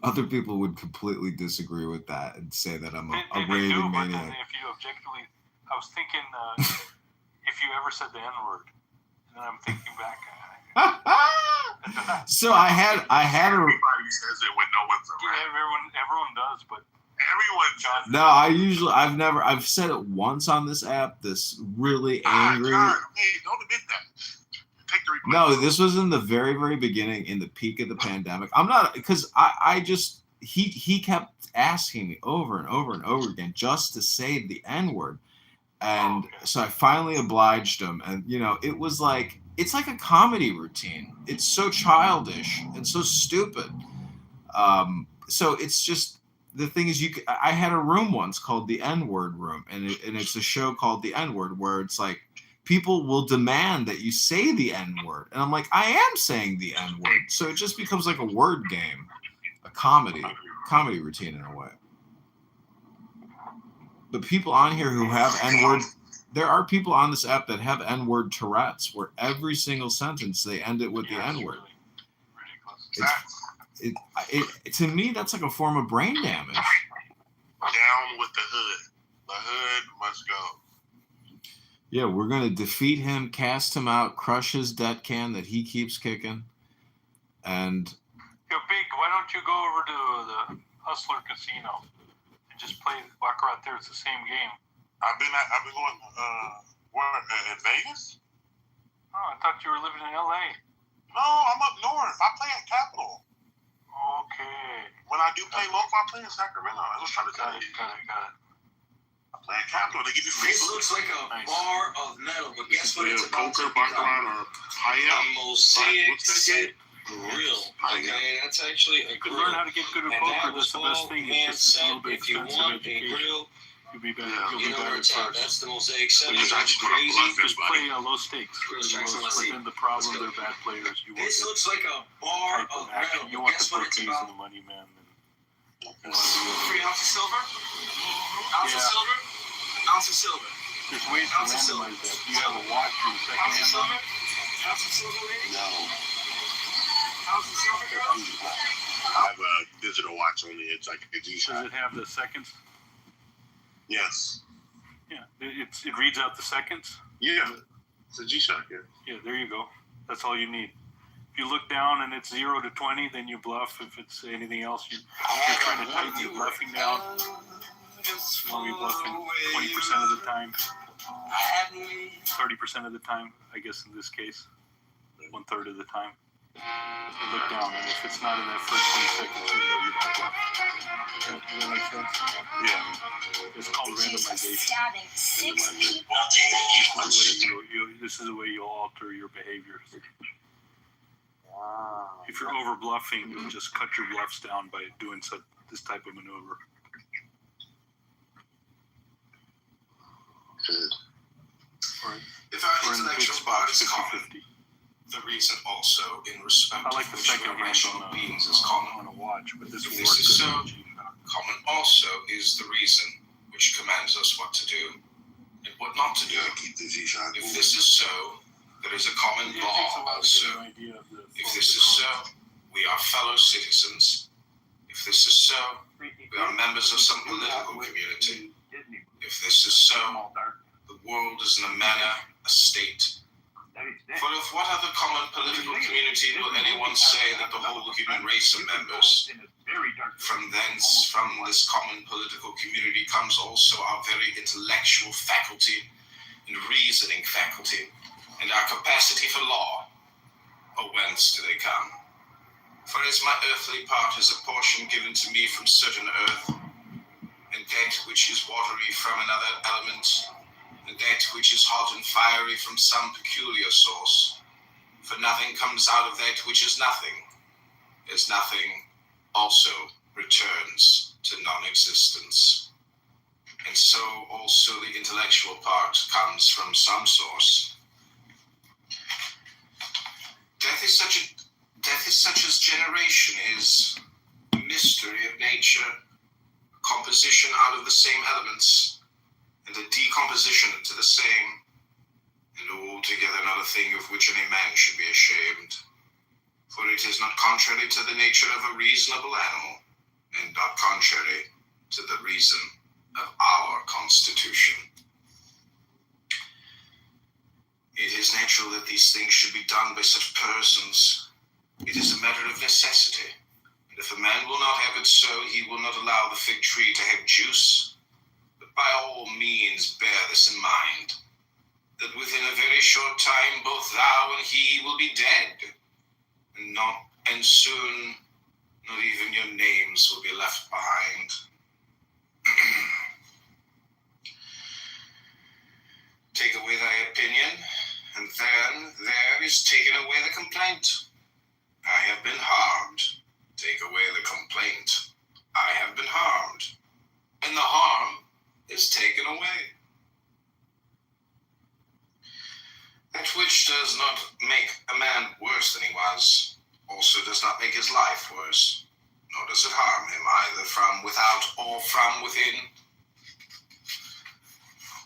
J: Other people would completely disagree with that and say that I'm a
F: they
J: raving
F: do, but
J: maniac.
F: then if you objectively, I was thinking if you ever said the N-word, and then I'm thinking back.
J: So I had
E: everybody says it when no one's around.
F: Yeah, everyone does, but
E: Everyone, John.
J: No, I've said it once on this app. This really angry.
E: John, hey, don't admit that. Take the replay.
J: No, this was in the very, very beginning, in the peak of the pandemic. I'm not, because he kept asking me over and over and over again just to say the N-word. And so I finally obliged him. And, you know, it's like a comedy routine. It's so childish and so stupid. So it's just, the thing is, I had a room once called the N-word room, and it's a show called the N-word where it's like people will demand that you say the N-word, and I'm like, I am saying the N-word, so it just becomes like a word game, a comedy routine in a way. But people on here who have N-word, there are people on this app that have N-word Tourette's, where every single sentence they end it with the N-word. To me, that's like a form of brain damage.
E: Down with the hood. The hood must go.
J: Yeah, we're going to defeat him, cast him out, crush his debt can that he keeps kicking. And
F: Yo, Big, why don't you go over to the Hustler Casino and just walk around there? It's the same game.
E: I've been going, where, in Vegas?
F: Oh, I thought you were living in L.A.
E: No, I'm up north. I play at Capitol.
F: Okay.
E: When I do play local, I play in Sacramento. I was trying to tell you.
F: Got it.
E: I play at Capitol. They give you free.
C: This looks like a bar of metal, but guess what it's about
E: poker,
C: to become?
E: baccarat, or high-end.
C: A mosaic
E: What's that
C: set
E: game?
C: grill. Okay, that's actually a
F: You could
C: grill.
F: learn how to get good at
C: And
F: poker.
C: that
F: That's
C: was
F: the best
C: all
F: thing.
C: hand
F: It's just a
C: set.
F: little bit
C: If you
F: expensive
C: want a
F: education.
C: grill,
F: You'll be better.
E: Yeah.
F: You'll
C: you
F: be
C: know
F: better
C: where it's at.
F: first.
C: That's the mosaic set.
E: But
C: It's
E: you're actually gonna
C: crazy.
E: bluff
F: Just play low stakes.
C: Let's
F: Play
C: try
F: low
C: some. Let's
F: stakes.
C: see.
F: And the problem,
C: Let's go.
F: they're bad players. You want
C: This
F: the
C: looks like a bar
F: type
C: of
F: of action.
C: metal.
F: You
C: But
F: want the
C: guess what it's
F: bookies and
C: about?
F: the money man. And
C: 3 ounces silver? Ounce of silver? Ounce of silver.
F: there's ways to randomize that. You have a watch for the second
C: Ounce of
F: hand.
C: silver? Ounce of silver, lady?
E: No.
C: Ounce of silver, girl?
E: I have a digital watch on it. It's like a
F: Does
E: G-Shock.
F: it have the seconds?
E: Yes.
F: Yeah. It reads out the seconds.
E: Yeah. It's a G-Shock, yeah.
F: Yeah, there you go. That's all you need. If you look down and it's 0 to 20, then you bluff. If it's anything else, you're trying to tighten your bluffing down. You want to be bluffing 20% of the time, 30% of the time, I guess in this case, 1/3 of the time. You look down, and if it's not in that first 20 seconds, you know you don't bluff. Does that make sense?
E: Yeah.
F: It's called randomization.
D: Stabbing 6 people
F: This is the way you'll alter your behavior. If you're over bluffing, you'll just cut your bluffs down by doing this type of maneuver.
E: Good.
F: Right.
C: If our
F: Or in the big
C: intellectual
F: spot,
C: bodies common,
F: 50-50.
C: the reason also in respect
F: I like
C: to
F: the
C: which
F: second
C: we are
F: hand
C: rational
F: on
C: beings is common.
F: a watch, but this will
C: This
F: work
C: is
F: good
C: so-
F: on a G-Shock.
C: Common also is the reason which commands us what to do and what not to do.
E: Yeah, keep the G-Shock.
C: If this is so, there is a common
F: It takes a
C: law
F: while to get
C: also.
F: an idea of the
C: If
F: flow
C: this
F: of
C: is
F: the
C: so,
F: cards.
C: we are fellow citizens. If this is so, we are members of some political community. If this is so, the world is in a manner a state. For of what other common political community will anyone say that the whole human race are members? From thence, from this common political community comes also our very intellectual faculty, and reasoning faculty, and our capacity for law, or whence do they come? For as my earthly part is a portion given to me from certain earth, and that which is watery from another element, and that which is hot and fiery from some peculiar source. For nothing comes out of that which is nothing, as nothing also returns to non-existence. And so also the intellectual part comes from some source. Death is such as generation is, a mystery of nature, a composition out of the same elements, and a decomposition into the same, and altogether not a thing of which any man should be ashamed. For it is not contrary to the nature of a reasonable animal, and not contrary to the reason of our constitution. It is natural that these things should be done by such persons. It is a matter of necessity, and if a man will not have it so, he will not allow the fig tree to have juice. But by all means bear this in mind, that within a very short time both thou and he will be dead, and soon not even your names will be left behind. Take away thy opinion, and then there is taken away the complaint. I have been harmed. Take away the complaint. I have been harmed. And the harm is taken away. That which does not make a man worse than he was, also does not make his life worse, nor does it harm him either from without or from within.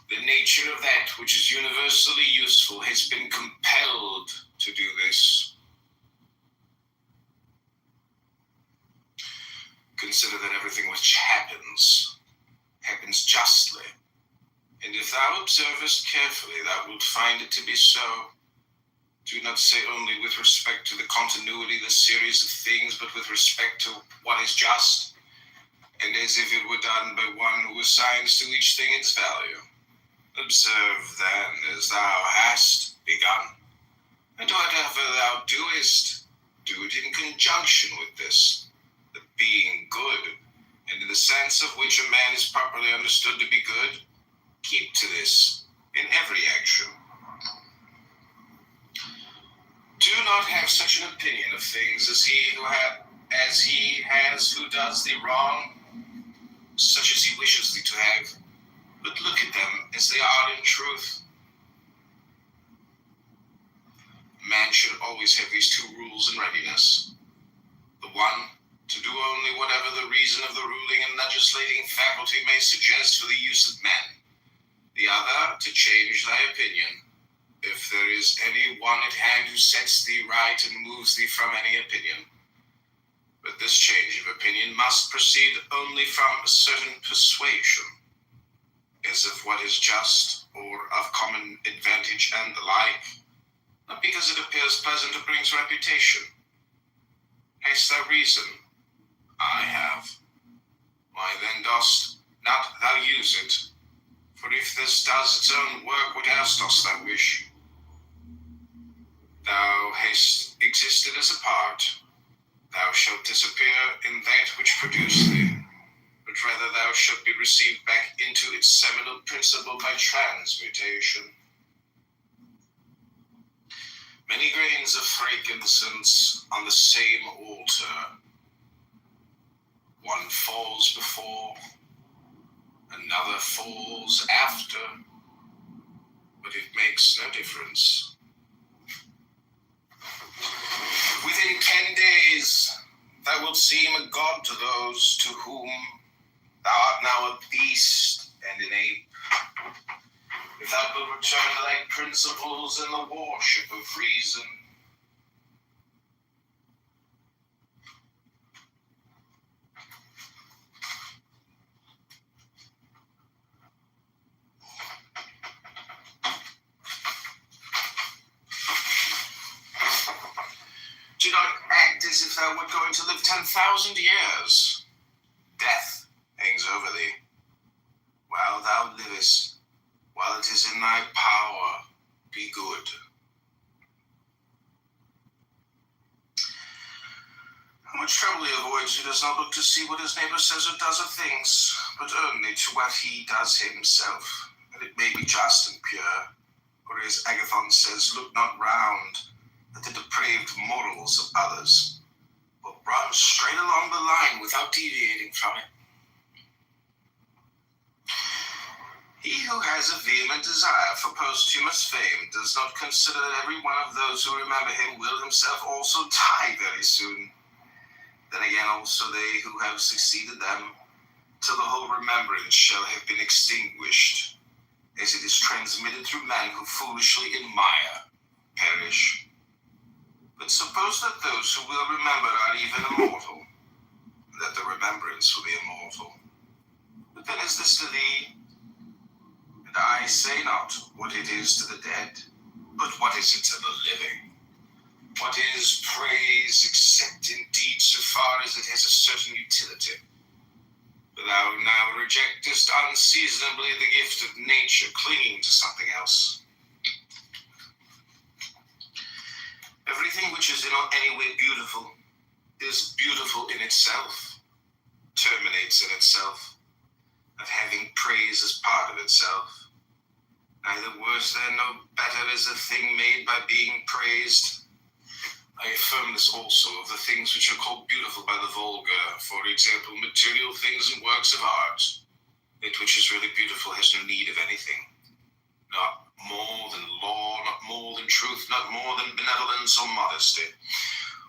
C: The nature of that which is universally useful has been compelled to do this. Consider that everything which happens justly, and if thou observest carefully, thou wilt find it to be so. Do not say only with respect to the continuity, the series of things, but with respect to what is just, and as if it were done by one who assigns to each thing its value. Observe then as thou hast begun, and whatever thou doest, do it in conjunction with this, the being good, and in the sense of which a man is properly understood to be good. Keep to this in every action. Do not have such an opinion of things as he has who does thee wrong, such as he wishes thee to have, but look at them as they are in truth. Man should always have these two rules in readiness. The one, to do only whatever the reason of the ruling and legislating faculty may suggest for the use of men. The other, to change thy opinion, if there is any one at hand who sets thee right and moves thee from any opinion. But this change of opinion must proceed only from a certain persuasion, as of what is just or of common advantage and the like, not because it appears pleasant or brings reputation. Hast thou reason? I have. Why then dost not thou use it? For if this does its own work, what else dost thou wish? Thou hast existed as a part. Thou shalt disappear in that which produced thee, but rather thou shalt be received back into its seminal principle by transmutation. Many grains of frankincense on the same altar. One falls before, another falls after, but it makes no difference. Within 10 days, thou wilt seem a god to those to whom thou art now a beast and an ape. If thou wilt return to thy principles in the worship of reason, do not act as if thou wert going to live 10,000 years. Death hangs over thee. While thou livest, while it is in thy power, be good. How much trouble he avoids who does not look to see what his neighbor says or does of things, but only to what he does himself, that it may be just and pure. For as Agathon says, look not round at the depraved morals of others, but run straight along the line without deviating from it. He who has a vehement desire for posthumous fame does not consider that every one of those who remember him will himself also die very soon. Then again also they who have succeeded them, till the whole remembrance shall have been extinguished, as it is transmitted through men who foolishly admire, perish. But suppose that those who will remember are even immortal, that the remembrance will be immortal. But then is this to thee? And I say not what it is to the dead, but what is it to the living? What is praise except indeed so far as it has a certain utility? For thou now rejectest unseasonably the gift of nature, clinging to something else. Everything which is in any way beautiful is beautiful in itself, terminates in itself, and having praise as part of itself. Neither worse than nor better is a thing made by being praised. I affirm this also of the things which are called beautiful by the vulgar, for example, material things and works of art. That which is really beautiful has no need of anything. Not more than law, not more than truth, not more than benevolence or modesty.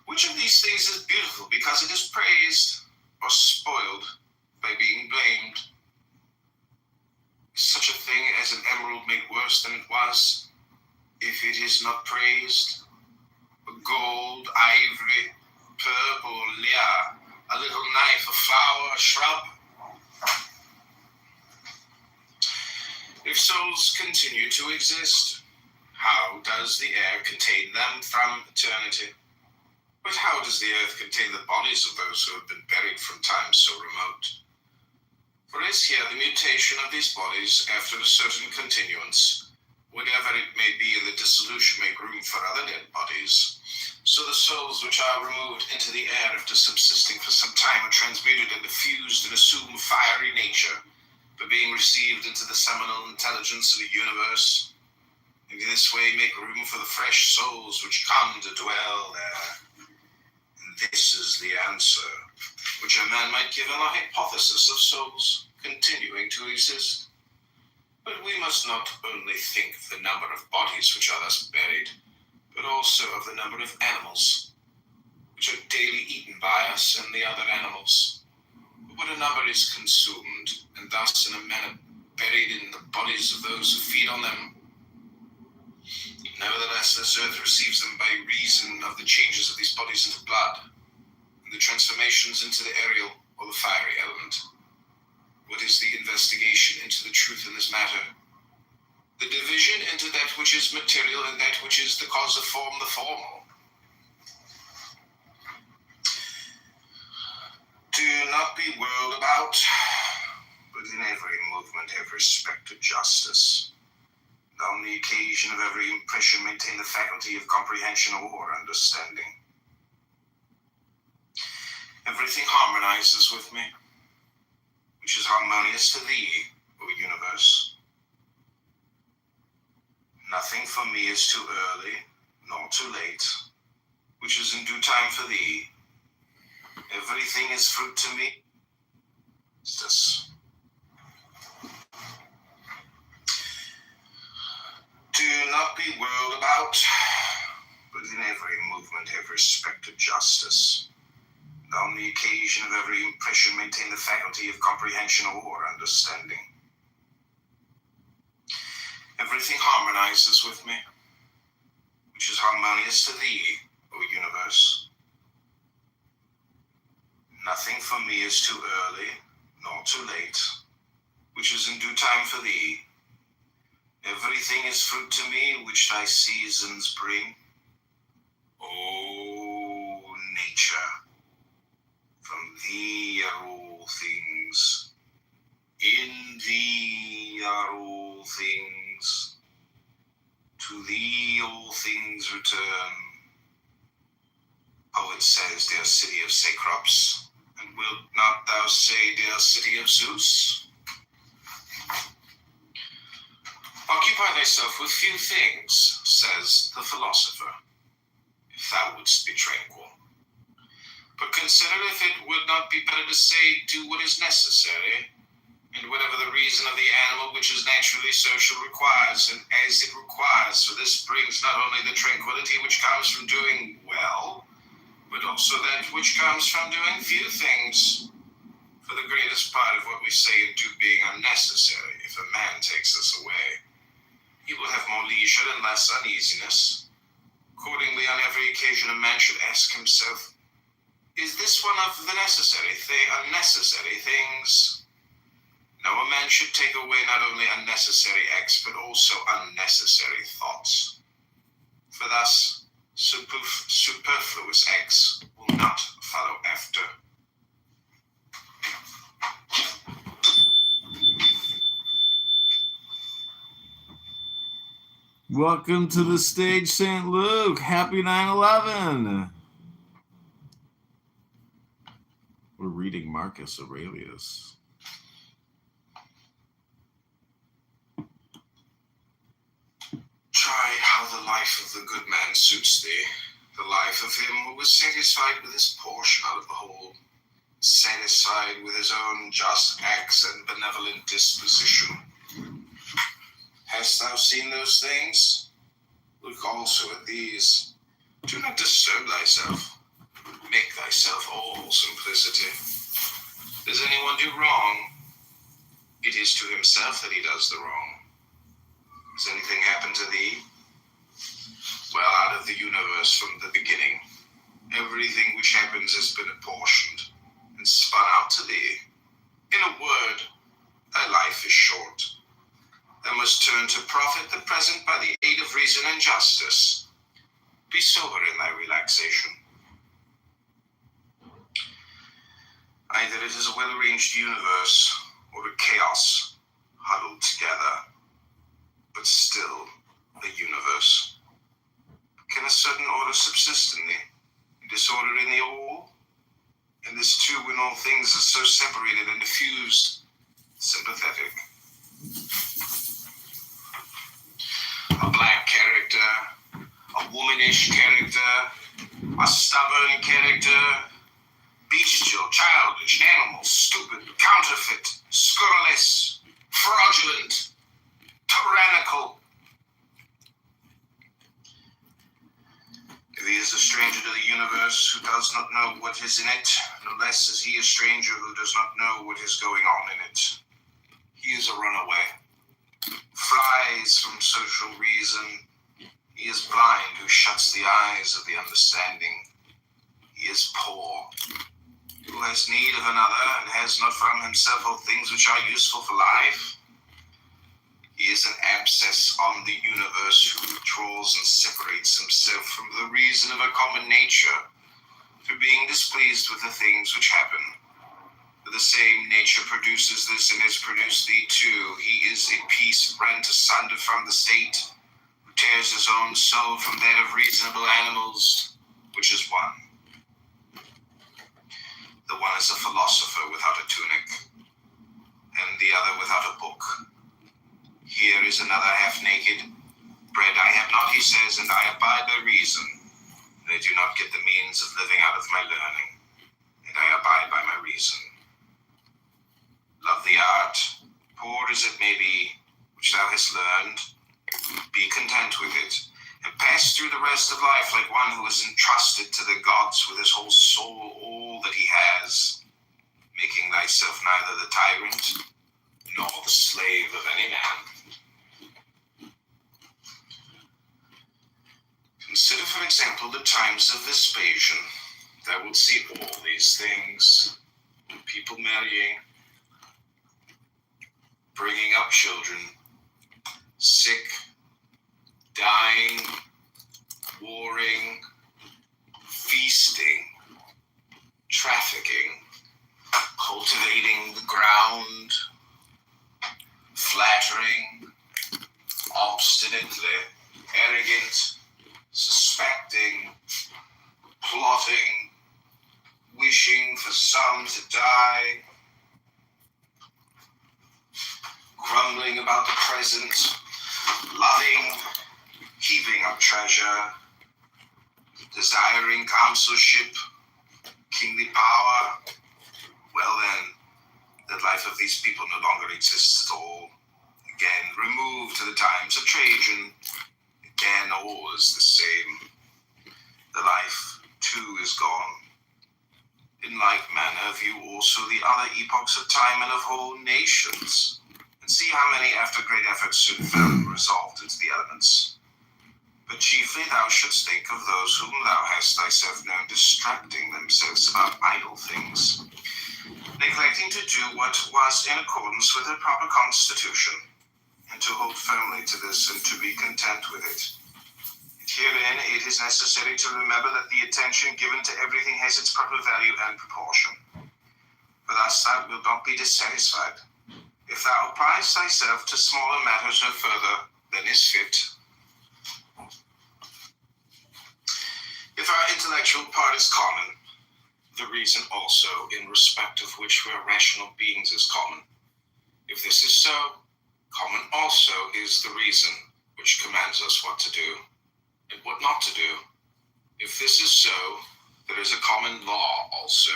C: Which of these things is beautiful because it is praised, or spoiled by being blamed? Such a thing as an emerald made worse than it was, if it is not praised? Gold, ivory, purple, leer, a little knife, a flower, a shrub. If souls continue to exist, how does the air contain them from eternity? But how does the earth contain the bodies of those who have been buried from times so remote? For as here the mutation of these bodies after a certain continuance, whatever it may be in the dissolution, make room for other dead bodies, so the souls which are removed into the air after subsisting for some time are transmuted and diffused and assume fiery nature, for being received into the seminal intelligence of the universe, and in this way make room for the fresh souls which come to dwell there. And this is the answer which a man might give on a hypothesis of souls continuing to exist. But we must not only think of the number of bodies which are thus buried, but also of the number of animals which are daily eaten by us and the other animals. What a number is consumed, and thus in a manner buried in the bodies of those who feed on them. Nevertheless, this earth receives them by reason of the changes of these bodies into blood, and the transformations into the aerial or the fiery element. What is the investigation into the truth in this matter? The division into that which is material and that which is the cause of form, the formal. Do not be whirled about, but in every movement have respect to justice. And on the occasion of every impression maintain the faculty of comprehension or understanding. Everything harmonizes with me, which is harmonious to thee, O universe. Nothing for me is too early, nor too late, which is in due time for thee. Everything is fruit to me. Justice. Do not be whirled about, but in every movement have respect to justice. And on the occasion of every impression maintain the faculty of comprehension or understanding. Everything harmonizes with me, which is harmonious to thee, O universe. Nothing for me is too early, nor too late, which is in due time for thee. Everything is fruit to me, which thy seasons bring. O nature, from thee are all things. In thee are all things. To thee all things return. Poet says, dear city of Cecrops, and wilt not thou say, dear city of Zeus? Occupy thyself with few things, says the philosopher, if thou wouldst be tranquil. But consider if it would not be better to say, do what is necessary, and whatever the reason of the animal which is naturally social requires, and as it requires, for this brings not only the tranquility which comes from doing well, but also that which comes from doing few things. For the greatest part of what we say and do being unnecessary, if a man takes us away, he will have more leisure and less uneasiness. Accordingly, on every occasion a man should ask himself, is this one of the unnecessary things? No, a man should take away not only unnecessary acts, but also unnecessary thoughts. For thus, superfluous acts will not follow after.
J: Welcome to the stage, St. Luke. Happy 9/11. We're reading Marcus Aurelius.
C: Try how the life of the good man suits thee, the life of him who was satisfied with his portion out of the whole, satisfied with his own just acts and benevolent disposition. Hast thou seen those things? Look also at these. Do not disturb thyself. Make thyself all simplicity. Does anyone do wrong? It is to himself that he does the wrong. Has anything happened to thee? Well, out of the universe from the beginning, everything which happens has been apportioned and spun out to thee. In a word, thy life is short. Thou must turn to profit the present by the aid of reason and justice. Be sober in thy relaxation. Either it is a well-arranged universe or a chaos huddled together, but still a universe. Can a certain order subsist in thee, disorder in the all? And this too when all things are so separated and diffused, sympathetic. A black character, a womanish character, a stubborn character, bestial, childish, animal, stupid, counterfeit, scurrilous, fraudulent, tyrannical. If he is a stranger to the universe who does not know what is in it, no less is he a stranger who does not know what is going on in it. He is a runaway, flies from social reason. He is blind who shuts the eyes of the understanding. He is poor, who has need of another and has not from himself all things which are useful for life. He is an abscess on the universe who withdraws and separates himself from the reason of a common nature, through being displeased with the things which happen. For the same nature produces this and has produced thee too. He is in peace rent asunder from the state, who tears his own soul from that of reasonable animals, which is one. The one is a philosopher without a tunic, and the other without a book. Here is another half-naked. Bread I have not, he says, and I abide by reason. And I do not get the means of living out of my learning, and I abide by my reason. Love the art, poor as it may be, which thou hast learned. Be content with it, and pass through the rest of life like one who is entrusted to the gods with his whole soul, all that he has, making thyself neither the tyrant nor the slave of any man. Consider, for example, the times of Vespasian. Thou wilt see all these things. People marrying, bringing up children, sick, dying, warring, feasting, trafficking, cultivating the ground, flattering, obstinately, striving about the present, loving, heaping up treasure, desiring consulship, kingly power, well then, the life of these people no longer exists at all. Again, removed to the times of Trajan, again all is the same. The life, too, is gone. In like manner, view also the other epochs of time and of whole nations, and see how many after great efforts soon fell resolved into the elements. But chiefly thou shouldst think of those whom thou hast thyself known distracting themselves about idle things, neglecting to do what was in accordance with a proper constitution, and to hold firmly to this and to be content with it. Herein it is necessary to remember that the attention given to everything has its proper value and proportion. For thus thou wilt not be dissatisfied, if thou apprise thyself to smaller matters no further than is fit. If our intellectual part is common, the reason also in respect of which we are rational beings is common. If this is so, common also is the reason which commands us what to do and what not to do. If this is so, there is a common law also.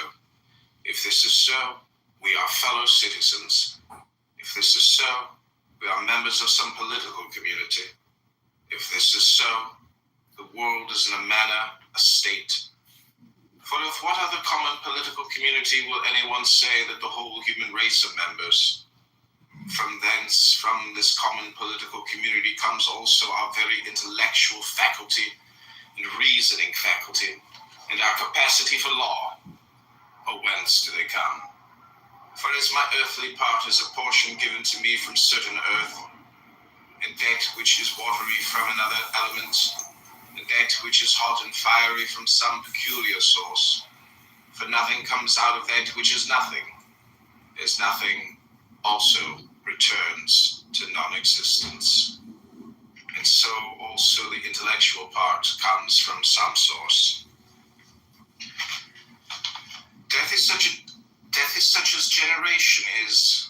C: If this is so, we are fellow citizens. If this is so, we are members of some political community. If this is so, the world is in a manner a state. For of what other common political community will anyone say that the whole human race are members? From thence, from this common political community comes also our very intellectual faculty and reasoning faculty and our capacity for law. Or whence do they come? For as my earthly part is a portion given to me from certain earth, and that which is watery from another element, and that which is hot and fiery from some peculiar source, for nothing comes out of that which is nothing, as nothing also returns to non-existence. And so also the intellectual part comes from some source. Death is such as generation is,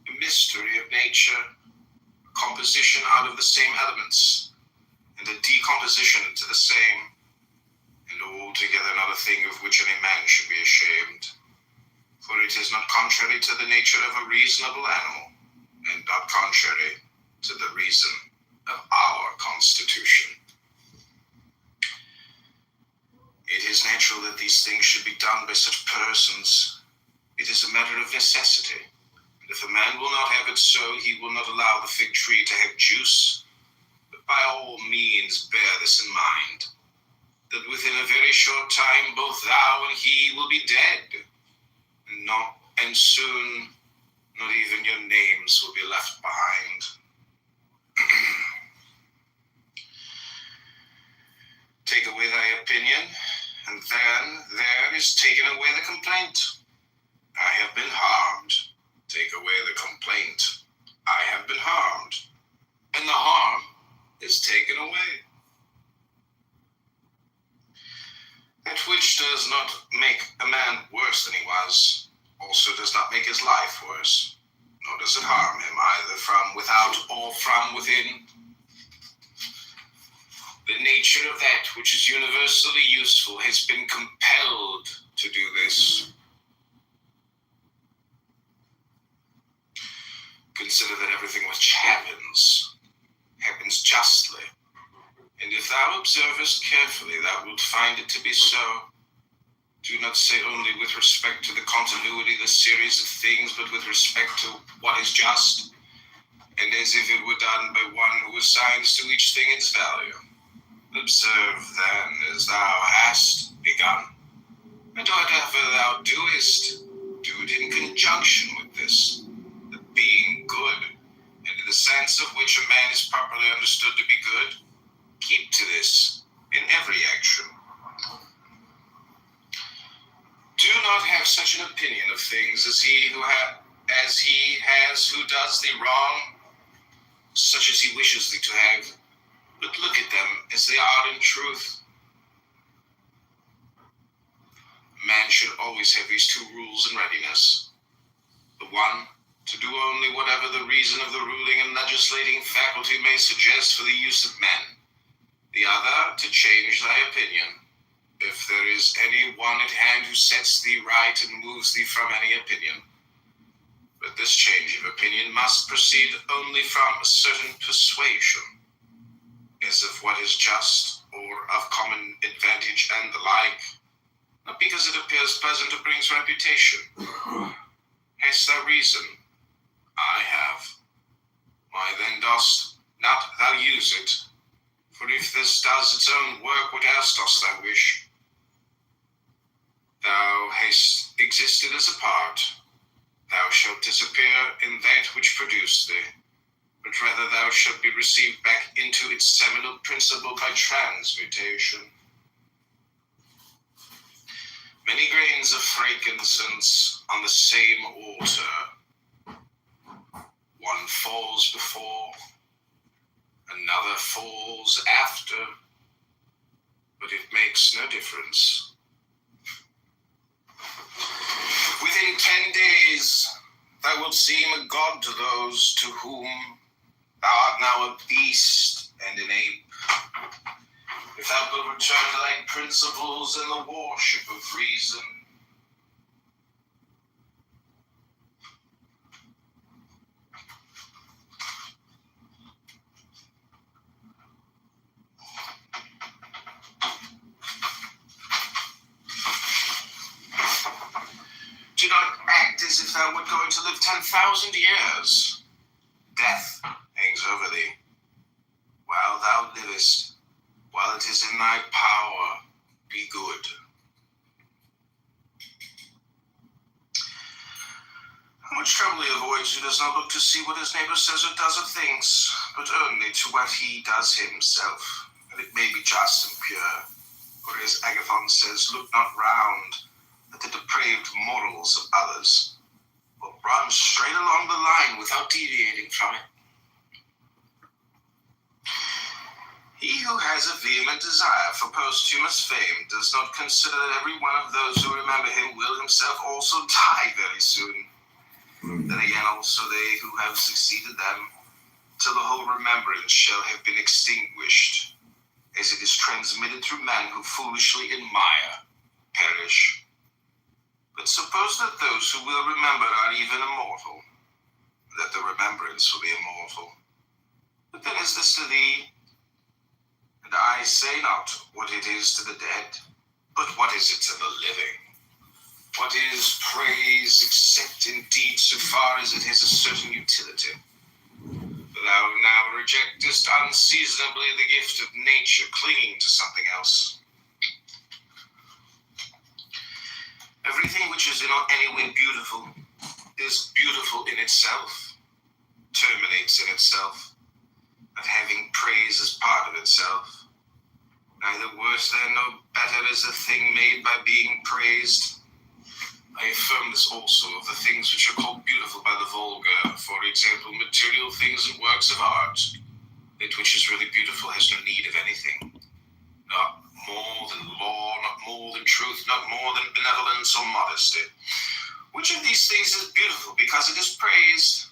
C: a mystery of nature, a composition out of the same elements, and a decomposition into the same, and altogether not a thing of which any man should be ashamed. For it is not contrary to the nature of a reasonable animal, and not contrary to the reason of our constitution. It is natural that these things should be done by such persons. It is a matter of necessity, and if a man will not have it so, he will not allow the fig tree to have juice. But by all means bear this in mind, that within a very short time both thou and he will be dead, and soon not even your names will be left behind. Take away thy opinion, and then there is taken away the complaint. I have been harmed. Take away the complaint. I have been harmed. And the harm is taken away. That which does not make a man worse than he was, also does not make his life worse, nor does it harm him either from without or from within. The nature of that which is universally useful has been compelled to do this. Consider that everything which happens justly, and if thou observest carefully, thou wilt find it to be so. Do not say only with respect to the continuity, the series of things, but with respect to what is just, and as if it were done by one who assigns to each thing its value. Observe then as thou hast begun, and whatever thou doest, do it in conjunction with this, the being good, and in the sense of which a man is properly understood to be good. Keep to this in every action. Do not have such an opinion of things as he has who does thee wrong, such as he wishes thee to have, but look at them as they are in truth. Man should always have these two rules in readiness. The one, to do only whatever the reason of the ruling and legislating faculty may suggest for the use of men. The other, to change thy opinion, if there is any one at hand who sets thee right and moves thee from any opinion. But this change of opinion must proceed only from a certain persuasion, as of what is just or of common advantage and the like, not because it appears pleasant or brings reputation. Hast thou reason? I have. Why then dost not thou use it? For if this does its own work, what else dost thou wish? Thou hast existed as a part. Thou shalt disappear in that which produced thee, but rather thou shalt be received back into its seminal principle by transmutation. Many grains of frankincense on the same altar. One falls before, another falls after, but it makes no difference. Within 10 days, thou wilt seem a god to those to whom thou art now a beast and an ape. If thou wilt return to thy principles and the worship of reason, do not act as if thou wert going to live 10,000 years. Death hangs over thee. While thou livest, while it is in thy power, be good. How much trouble he avoids who does not look to see what his neighbor says or does of things, but only to what he does himself, and it may be just and pure. For as Agathon says, look not round at the depraved morals of others, but run straight along the line without deviating from it. He who has a vehement desire for posthumous fame does not consider that every one of those who remember him will himself also die very soon. Then again also they who have succeeded them, till the whole remembrance shall have been extinguished, as it is transmitted through men who foolishly admire, perish. But suppose that those who will remember are even immortal, that the remembrance will be immortal. But then is this to thee? And I say not what it is to the dead, but what is it to the living? What is praise except indeed so far as it has a certain utility? For thou now rejectest unseasonably the gift of nature, clinging to something else. Everything which is in any way beautiful is beautiful in itself, terminates in itself, and having praise as part of itself. Neither worse than nor better is a thing made by being praised. I affirm this also of the things which are called beautiful by the vulgar, for example, material things and works of art. That which is really beautiful has no need of anything. Not more than law, not more than truth, not more than benevolence or modesty. Which of these things is beautiful because it is praised?